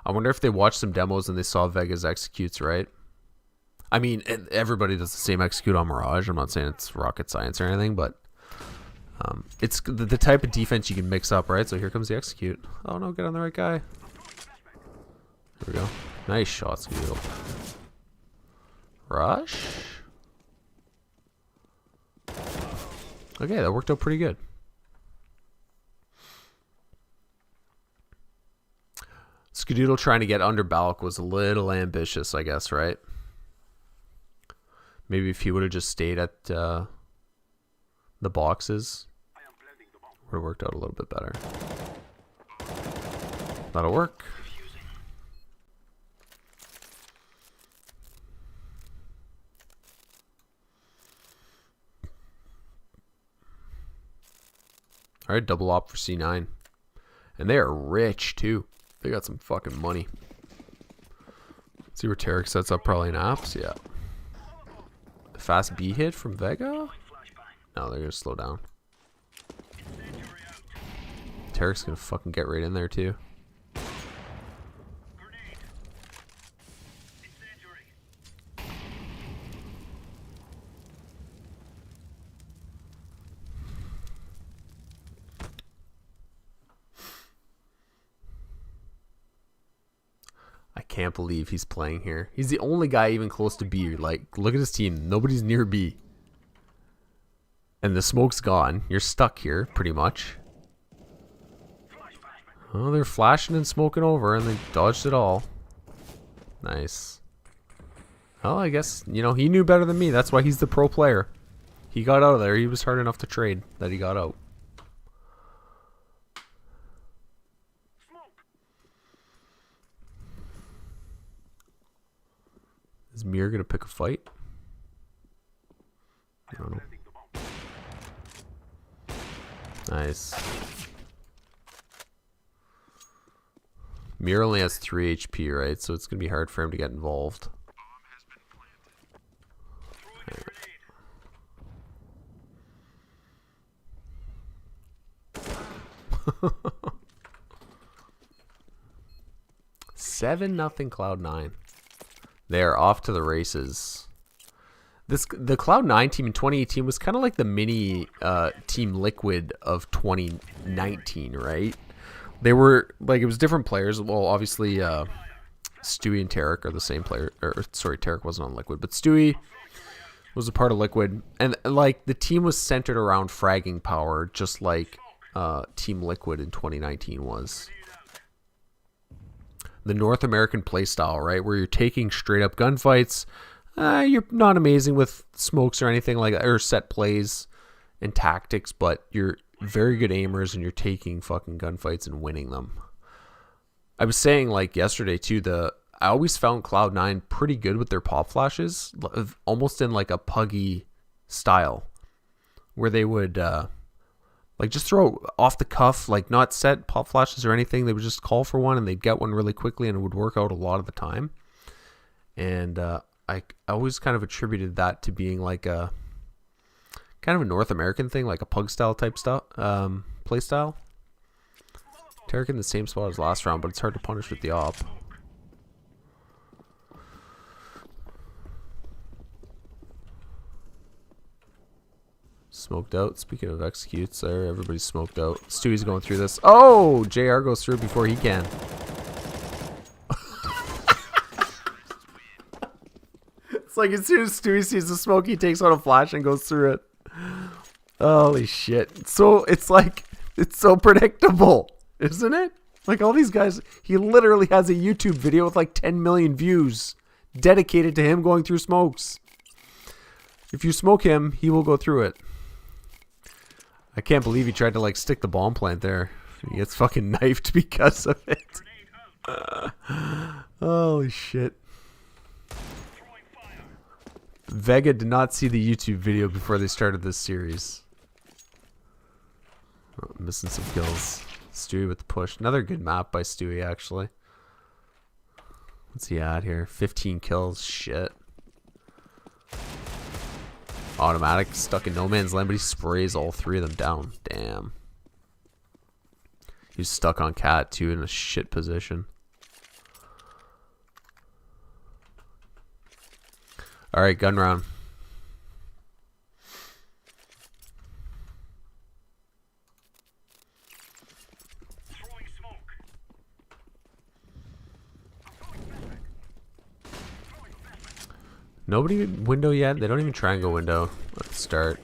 A: I wonder if they watched some demos and they saw Vega's executes, right? I mean, everybody does the same execute on Mirage. I'm not saying it's rocket science or anything, but it's the type of defense you can mix up, right? So here comes the execute. Oh no, get on the right guy. There we go. Nice shot, Skadoodle. Rush. Okay, that worked out pretty good. Skadoodle trying to get under Balak was a little ambitious, I guess, right? Maybe if he would have just stayed at the boxes, would have worked out a little bit better. That'll work. Alright, double op for C9. And they are rich, too. They got some fucking money. Let's see where Tarek sets up, probably in apps. Yeah. Fast B hit from Vega? No, they're gonna slow down. Tarek's gonna fucking get right in there too. I can't believe he's playing here. He's the only guy even close to B. Like, look at his team. Nobody's near B. And the smoke's gone. You're stuck here, pretty much. Oh, they're flashing and smoking over, and they dodged it all. Nice. Well, I guess, you know, he knew better than me. That's why he's the pro player. He got out of there. He was hard enough to trade that he got out. Is Mir gonna pick a fight? I don't know. Nice. Mir only has 3 HP, right? So it's gonna be hard for him to get involved. Right. 7-0 Cloud9. They are off to the races. The Cloud9 team in 2018 was kind of like the mini Team Liquid of 2019, right? They were like, it was different players. Well, obviously, Stewie and Tarek are the same player. Or sorry, Tarek wasn't on Liquid, but Stewie was a part of Liquid, and like the team was centered around fragging power, just like Team Liquid in 2019 was. The North American playstyle, right, where you're taking straight up gunfights. You're not amazing with smokes or anything like that, or set plays and tactics, but you're very good aimers and you're taking fucking gunfights and winning them. I was saying like yesterday too, I always found Cloud9 pretty good with their pop flashes, almost in like a puggy style, where they would like just throw off the cuff, like not set pop flashes or anything. They would just call for one and they'd get one really quickly, and it would work out a lot of the time. And I always kind of attributed that to being like a kind of a North American thing, like a pug style type stuff, play style. Tarek in the same spot as last round, but it's hard to punish with the op. Smoked out. Speaking of executes, there, everybody's smoked out. Stewie's going through this. Oh, JR goes through before he can. It's like as soon as Stewie sees the smoke, he takes out a flash and goes through it. Holy shit. So it's like, it's so predictable, isn't it? Like all these guys, he literally has a YouTube video with like 10 million views dedicated to him going through smokes. If you smoke him, he will go through it. I can't believe he tried to like stick the bomb plant there. He gets fucking knifed because of it. Holy shit. Vega did not see the YouTube video before they started this series. Oh, missing some kills. Stewie with the push. Another good map by Stewie, actually. What's he at here? 15 kills. Shit. Automatic stuck in no man's land, but he sprays all three of them down. Damn. He's stuck on Cat too in a shit position. Alright, gun round. Nobody window yet? They don't even try and go window. Let's start.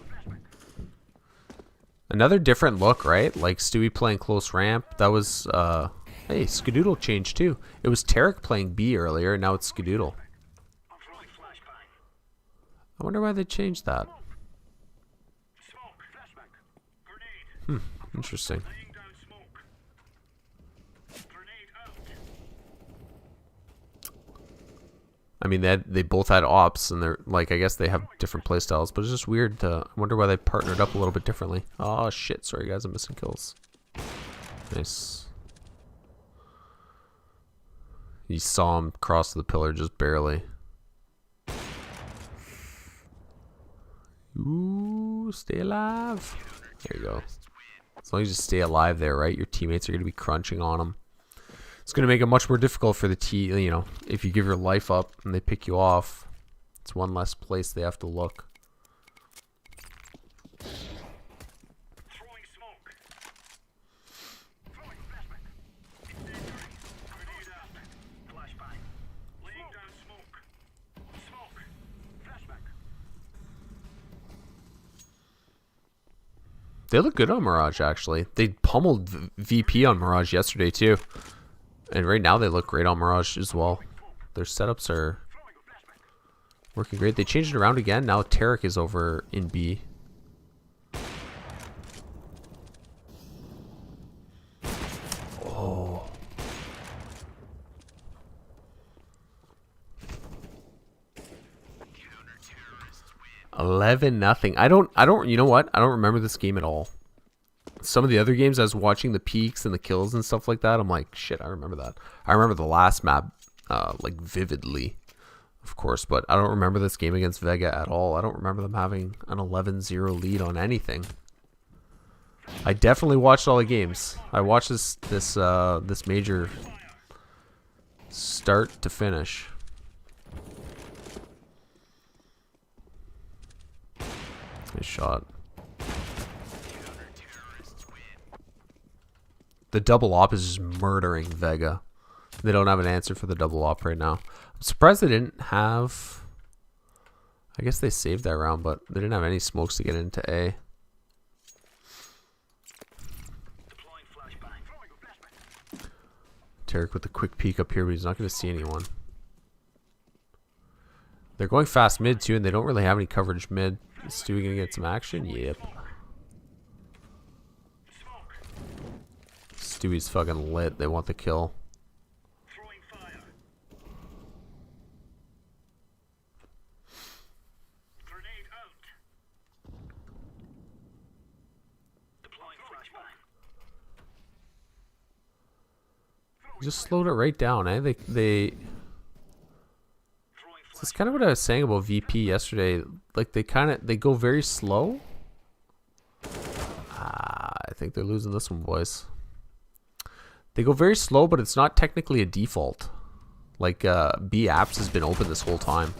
A: Another different look, right? Like Stewie playing close ramp. That was, hey, Skadoodle changed too. It was Tarek playing B earlier, and now it's Skadoodle. I wonder why they changed that. Interesting. I mean, they both had ops, and they're like, I guess they have different playstyles, but it's just weird. I wonder why they partnered up a little bit differently. Oh shit! Sorry guys, I'm missing kills. Nice. You saw him cross the pillar just barely. Ooh, stay alive. There you go. As long as you stay alive there, right? Your teammates are going to be crunching on them. It's going to make it much more difficult for the team, you know, if you give your life up and they pick you off. It's one less place they have to look. They look good on Mirage, actually. They pummeled VP on Mirage yesterday, too. And right now they look great on Mirage as well. Their setups are working great. They changed it around again. Now Tarek is over in B. Oh. 11-0. I don't, you know what? I don't remember this game at all. Some of the other games I was watching the peaks and the kills and stuff like that. I'm like, shit, I remember that. I remember the last map, like vividly, of course, but I don't remember this game against Vega at all. I don't remember them having an 11-0 lead on anything. I definitely watched all the games. I watched this major start to finish. Nice shot. The double op is just murdering Vega. They don't have an answer for the double op right now. I'm surprised they didn't have... I guess they saved that round, but they didn't have any smokes to get into A. Tarek with the quick peek up here, but he's not going to see anyone. They're going fast mid too, and they don't really have any coverage mid. Is Stewie going to get some action? Yep. Stewie's fucking lit. They want the kill. Just slowed it right down, eh? They That's kind of what I was saying about VP yesterday. Like they go very slow. I think they're losing this one, boys. They go very slow, but it's not technically a default. Like B apps has been open this whole time.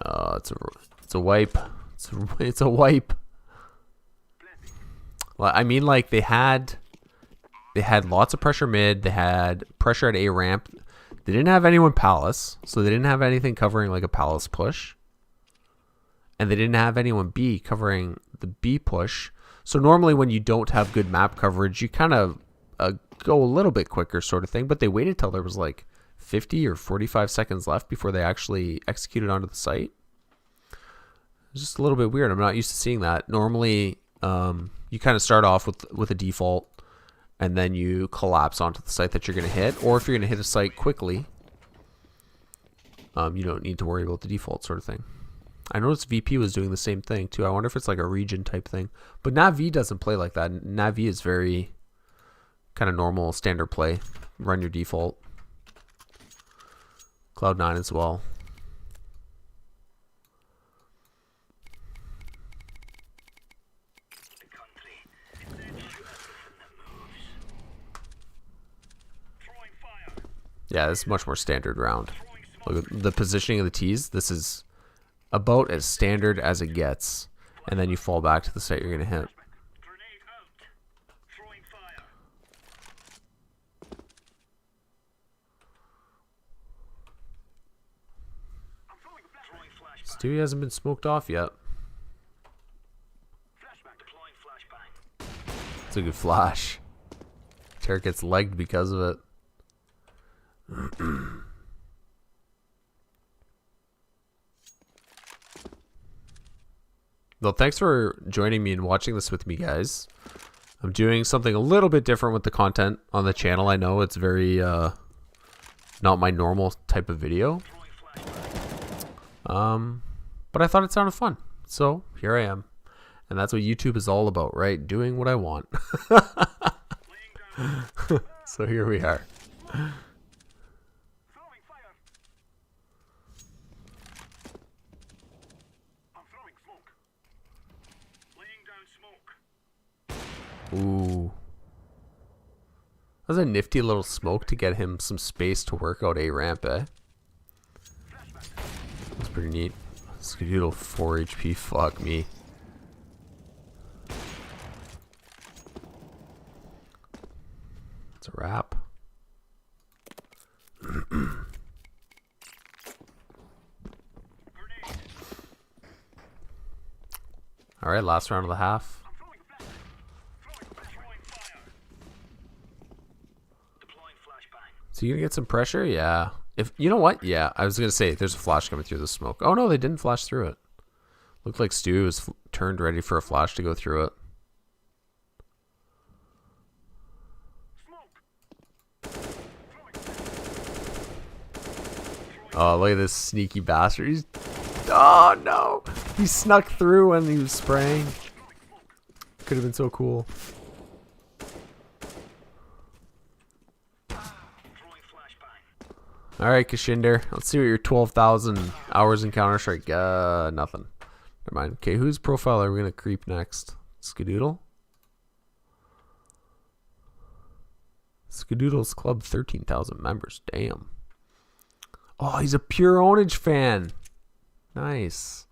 A: It's a wipe. It's a wipe. Well, I mean, like they had lots of pressure mid. They had pressure at A ramp. They didn't have anyone Palace, so they didn't have anything covering like a Palace push. And they didn't have anyone B covering the B push. So normally when you don't have good map coverage, you kind of go a little bit quicker sort of thing. But they waited till there was like 50 or 45 seconds left before they actually executed onto the site. It's just a little bit weird. I'm not used to seeing that. Normally, you kind of start off with a default, and then you collapse onto the site that you're going to hit. Or if you're going to hit a site quickly, you don't need to worry about the default sort of thing. I noticed VP was doing the same thing too. I wonder if it's like a region type thing. But Nav doesn't play like that. Nav is very kind of normal, standard play. Run your default. Cloud9 as well. Yeah, this is much more standard round. Look at the positioning of the tees. This is about as standard as it gets. And then you fall back to the site you're going to hit. Stewie hasn't been smoked off yet. It's a good flash. Tarek gets legged because of it. Well, thanks for joining me and watching this with me, guys. I'm doing something a little bit different with the content on the channel. I know it's very not my normal type of video. But I thought it sounded fun. So here I am. And that's what YouTube is all about, right? Doing what I want. So here we are. Ooh. That was a nifty little smoke to get him some space to work out A ramp, eh? That's pretty neat. Skadoodle 4 HP, fuck me. It's a wrap. Alright, last round of the half. So you gonna get some pressure? Yeah. If you know what? Yeah, I was gonna say there's a flash coming through the smoke. Oh no, they didn't flash through it. Looked like Stu was turned ready for a flash to go through it. Oh, look at this sneaky bastard. He's... Oh no! He snuck through when he was spraying. Could have been so cool. Alright, Kashinder. Let's see what your 12,000 hours in Counter-Strike. Nothing. Never mind. Okay, whose profile are we going to creep next? Skadoodle? Skadoodle's club 13,000 members. Damn. Oh, he's a pure Ownage fan. Nice.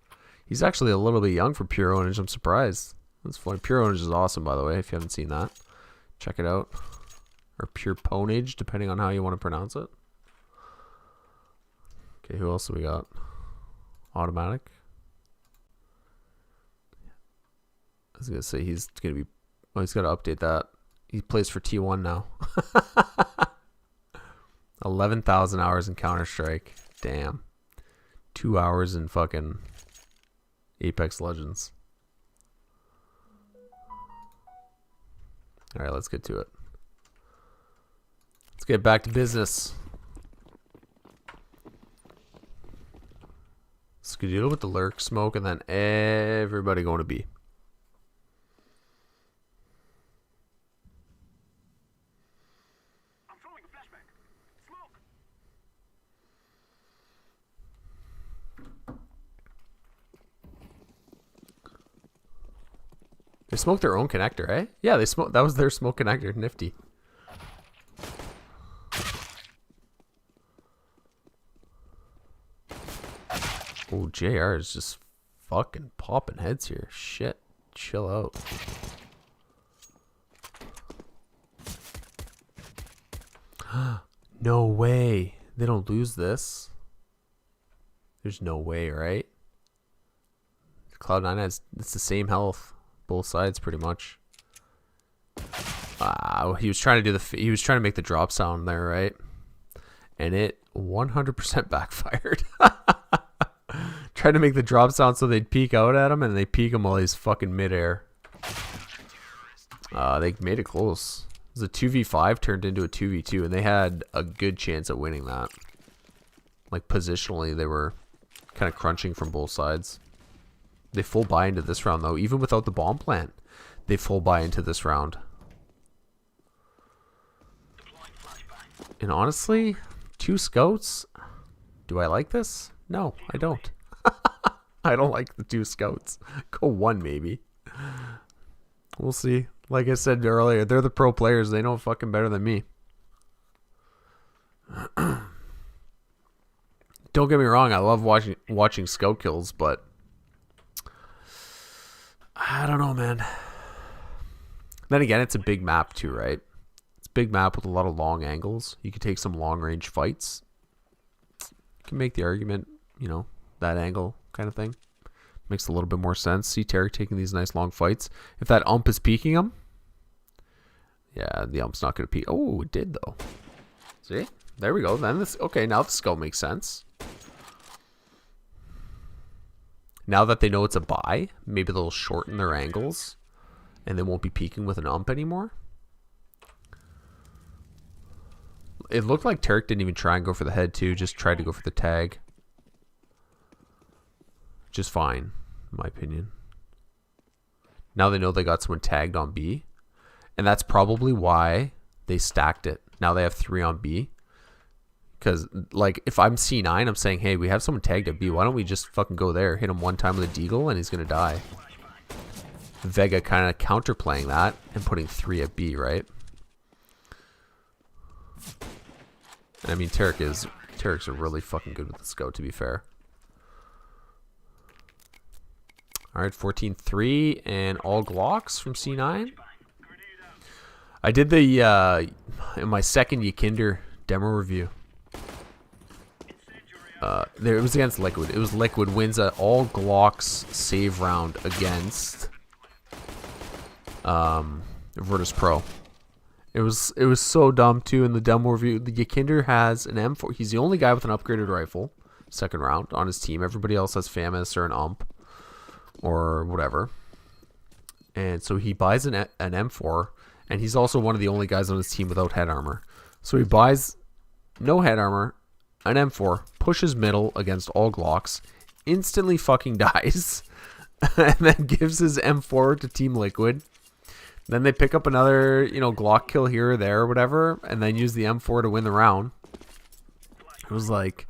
A: He's actually a little bit young for pure ownage. I'm surprised. That's funny. Pure ownage is awesome, by the way. If you haven't seen that, check it out. Or pure ponage, depending on how you want to pronounce it. Okay, who else do we got? Automatic. I was gonna say he's gonna be. Oh, he's got to update that. He plays for T1 now. 11,000 hours in Counter-Strike. Damn. 2 hours in fucking Apex Legends. All right, let's get to it. Let's get back to business. Skadoodle with the lurk, smoke, and then everybody going to B.
B: I'm throwing a flashback. Smoke.
A: They smoked their own connector, eh? Yeah, they smoked. That was their smoke connector. Nifty. Oh, JR is just fucking popping heads here. Shit. Chill out. No way. They don't lose this. There's no way, right? Cloud9 has, it's the same health. Both sides pretty much. He was trying to do he was trying to make the drop sound there, right? And it 100% backfired. Tried to make the drop sound so they'd peek out at him, and they peek him while he's fucking midair. They made it close. It was a 2v5 turned into a 2v2, and they had a good chance at winning that. Like, positionally, they were kind of crunching from both sides. They full buy into this round, though. Even without the bomb plant, they full buy into this round. And honestly, 2 scouts, do I like this? No, I don't. I don't like the 2 scouts. Go 1 maybe. We'll see. Like I said earlier, they're the pro players. They know fucking better than me. Don't get me wrong. I love watching scout kills, but I don't know, man. Then again, it's a big map too, right? It's a big map with a lot of long angles. You could take some long range fights. You can make the argument, you know, that angle kind of thing. Makes a little bit more sense. See Tarek taking these nice long fights. If that ump is peeking him, yeah, the ump's not going to peek. Oh, it did though. See? There we go. Then this. Okay, now the scope makes sense. Now that they know it's a buy, maybe they'll shorten their angles and they won't be peeking with an ump anymore. It looked like Tarek didn't even try and go for the head too, just tried to go for the tag. Just fine, in my opinion. Now they know they got someone tagged on B. And that's probably why they stacked it. Now they have 3 on B. Because, like, if I'm C9, I'm saying, hey, we have someone tagged at B. Why don't we just fucking go there, hit him one time with a deagle, and he's going to die. Vega kind of counterplaying that and putting 3 at B, right? And I mean, Tarek's a really fucking good with the scout, to be fair. All right, 14-3 and all Glocks from C9. I did the in my second Yakinder demo review. There it was against Liquid. It was Liquid wins an all Glocks save round against Virtus Pro. It was so dumb too in the demo review. The Yakinder has an M4. He's the only guy with an upgraded rifle. Second round on his team. Everybody else has FAMAS or an ump or whatever. And so he buys an M4, and he's also one of the only guys on his team without head armor. So he buys no head armor, an M4, pushes middle against all Glocks, instantly fucking dies, and then gives his M4 to Team Liquid. Then they pick up another, you know, Glock kill here or there or whatever, and then use the M4 to win the round. It was like,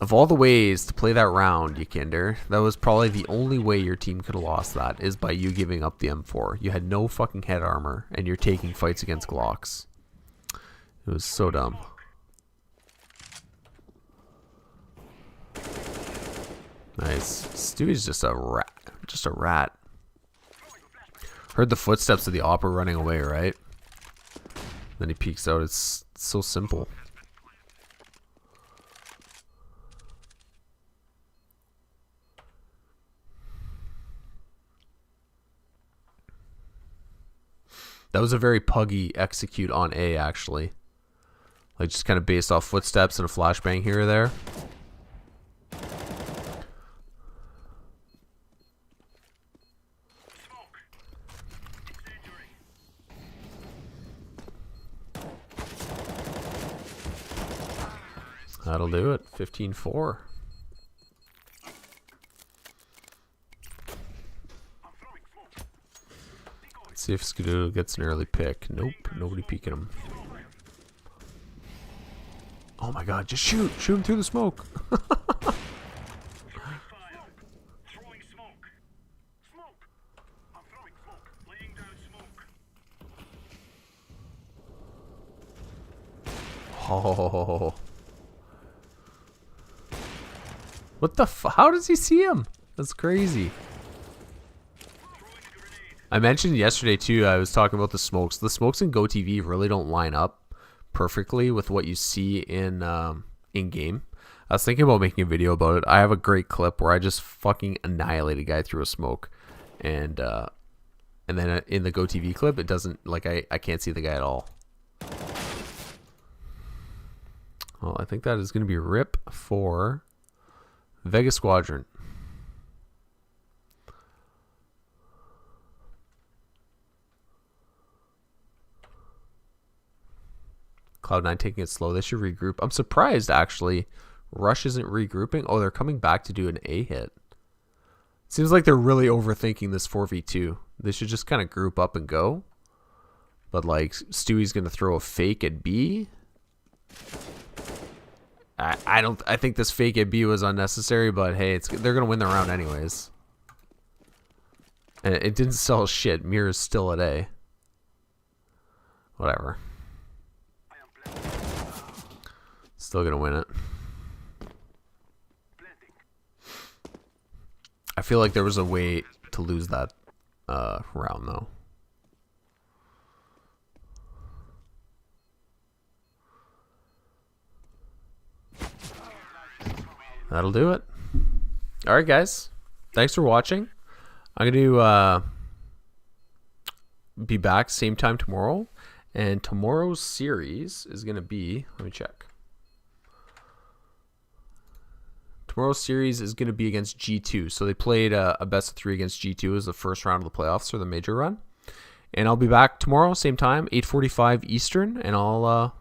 A: of all the ways to play that round, Yakinder, that was probably the only way your team could have lost that, is by you giving up the M4. You had no fucking head armor, and you're taking fights against Glocks. It was so dumb. Nice. Stewie's just a rat. Just a rat. Heard the footsteps of the opera running away, right? Then he peeks out. It's so simple. That was a very puggy execute on A, actually. Like, just kind of based off footsteps and a flashbang here or there. That'll do it. 15-4. Let's see if Skidoo gets an early pick. Nope, nobody peeking him. Oh my god, just shoot! Shoot him through the smoke! Oh. What the how does he see him? That's crazy. I mentioned yesterday too, I was talking about the smokes. The smokes in GoTV really don't line up perfectly with what you see in game. I was thinking about making a video about it. I have a great clip where I just fucking annihilate a guy through a smoke. And then in the GoTV clip, it doesn't, like, I can't see the guy at all. Well, I think that is going to be RIP for Vega Squadron. Cloud9 taking it slow. They should regroup. I'm surprised, actually. Rush isn't regrouping. Oh, they're coming back to do an A hit. Seems like they're really overthinking this 4v2. They should just kind of group up and go. But, like, Stewie's going to throw a fake at B. I think this fake at B was unnecessary, but hey, they're going to win the round anyways. And it didn't sell shit. Mirror's still at A. Whatever. Still going to win it. I feel like there was a way to lose that round, though. That'll do it. All right, guys. Thanks for watching. I'm going to be back same time tomorrow. And tomorrow's series is going to be... Let me check. Tomorrow's series is going to be against G2. So they played a best of 3 against G2 as the first round of the playoffs or the major run. And I'll be back tomorrow, same time, 8:45 Eastern. And I'll